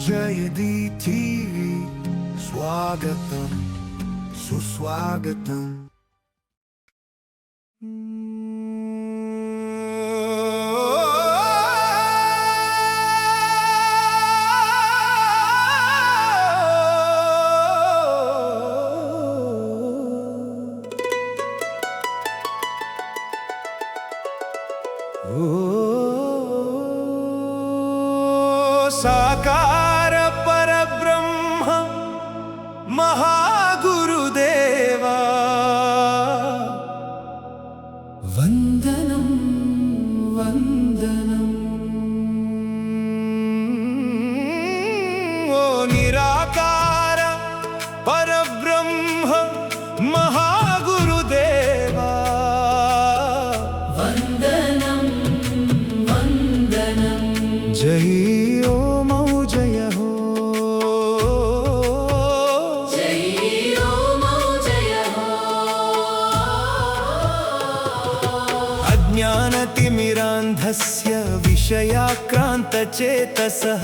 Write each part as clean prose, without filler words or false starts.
జయది TV స్వాగతం సుస్వాగతం. సాకార పరబ్రహ్మ మహాగురుదేవా వందనం వందనం. ఓ నిరాకార పరబ్రహ్మ మహాగురుదేవా వందనం వందనం. జై జ్ఞానతిమిరాంధస్య విషయాక్రాంతచేతసః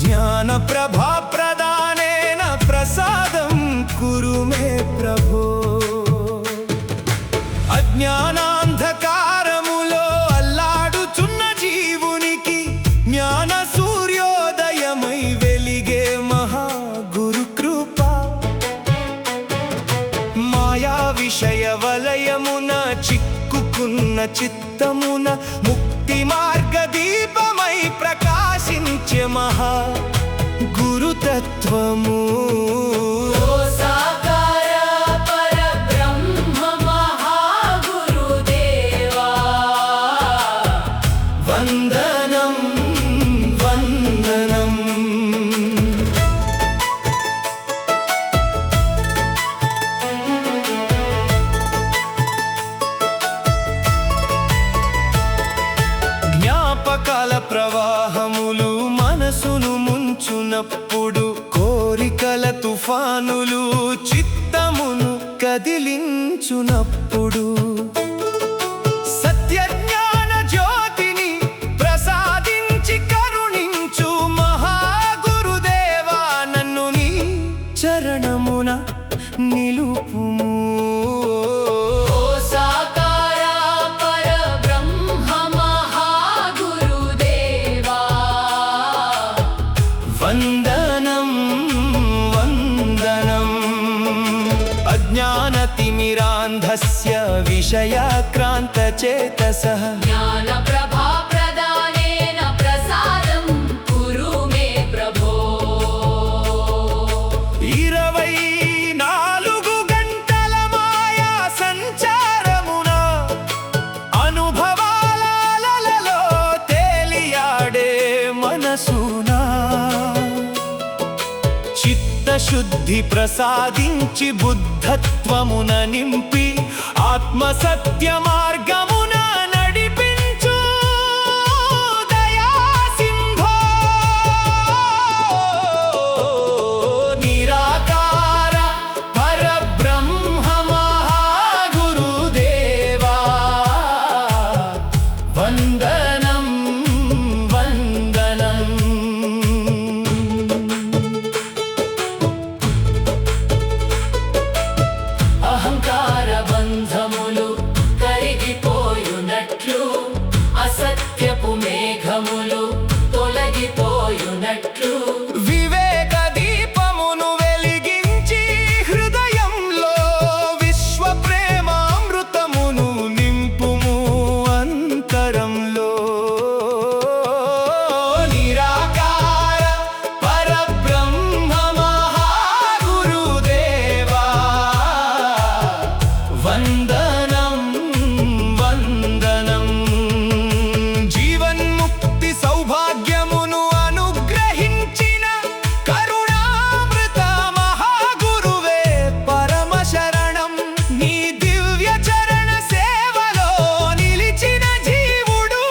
జ్ఞానప్రభాప్రదానేన ప్రసాదం కురు మే ప్రభో. అజ్ఞానాంధకారములో అల్లాడుచున్న జీవునికి జ్ఞాన సూర్యోదయమై వెలిగే మహాగురు కృప. మాయా విషయ వలయమున చిక్కుకున్న చిత్తమున ముక్తి మార్గ దీపమై ప్రకాశించే మహా గురుతత్వము. వందనం వందనం. జ్ఞాపకాల ప్రవాహములు మనసును ముంచునప్పుడు, కోరికల తుఫానులు చిత్తమును కదిలించునప్పుడు, సత్యజ్ఞాన జ్యోతిని ప్రసాదించి కరుణించు మహాగురుదేవా నన్ను నీ చరణమున నిలుపుము. వందనం వందనం. అజ్ఞానతిమిరాంధస్య విషయాక్రాంతచేతసః జ్ఞానప్రభాప్రదానేన ప్రసాదం కురు మే ప్రభో. 24 గంటల మాయా సంచారమున అనుభవాలలో తేలియాడే మనసునా చిత్తశుద్ధి ప్రసాదించి బుద్ధత్వమున నింపి ఆత్మసత్య మార్గమున నడిపించు దయాసింధో. నిరాకార పరబ్రహ్మ మహాగురుదేవా వందనం వందనం. అహంకార బంధములు కరిగిపోయునట్లు, అసత్యపు మేఘములు తొలగిపోయునట్లు, వివేక దీపమును వెలిగించి హృదయంలో విశ్వ ప్రేమామృతమును నింపుము అంతరంలో. నిరాకార పరబ్రహ్మ మహాగురుదేవా వందనం వందనం. జీవన్ముక్తి సౌభాగ్యమును అనుగ్రహించిన కరుణామృత మహాగురువే పరమ శరణం. నీ దివ్య చరణ సేవలో నిలిచిన జీవుడు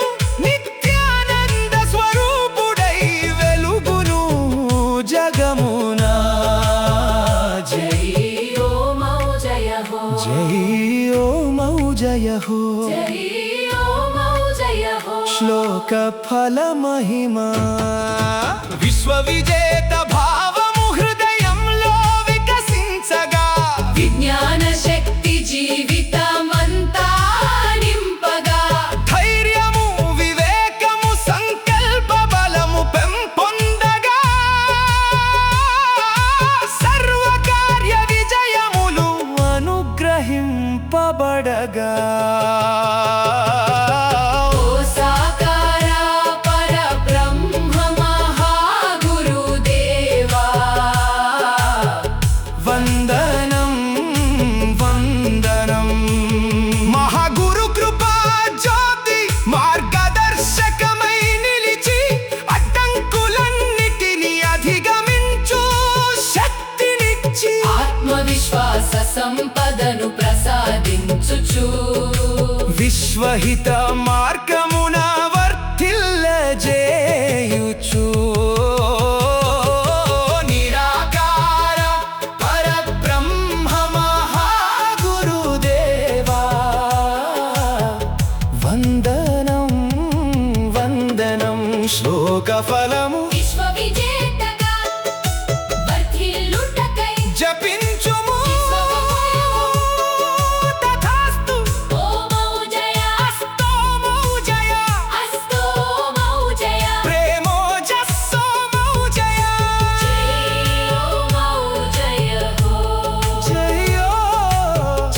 నిత్యానంద స్వరూపుడై వెలుగును జగమునా. జై ఓం జయ హో, జై ఓం జయ హో. జై ఓం జయ జయ హో శ్లోక ఫల మహిమా విశ్వవిజేత భావము హృదయంలో వికసించగా విజ్ఞాన శక్తి జీవితమంతా నింపగా ధైర్యము వివేకము సంకల్ప బలము పెంపొందగా సర్వకార్య విజయములు అనుగ్రహింపబడగా ఓ సాకార పరబ్రహ్మ మహాగురుదేవా వందనం వందనం మహాగురు కృపా జ్యోతి మార్గదర్శకమై నిలిచి అడ్డంకులన్నిటిని అధిగమించు శక్తినిచ్చి ఆత్మవిశ్వాస సంపదను ప్రసాదించుచు విశ్వహిత మార్గమున వర్ధిల్లజేయుచు నిరాకార పరబ్రహ్మ మహాగురుదేవా వందనం వందనం శ్లోక ఫలము విశ్వవిజేతగా వర్ధిల్లుటకై జపించుము తథాస్తు ఓమౌ జయ అస్తో మౌజయ అస్తో మౌ జయ ప్రేమోజస్సో మౌజయ జయో మౌ జయ హో జయో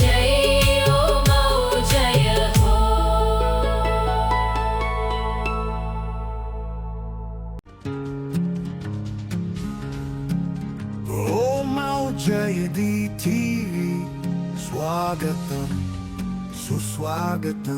జయో మౌ జయ హో ఓం జయది టీవీ స్వాగతం సుస్వాగతం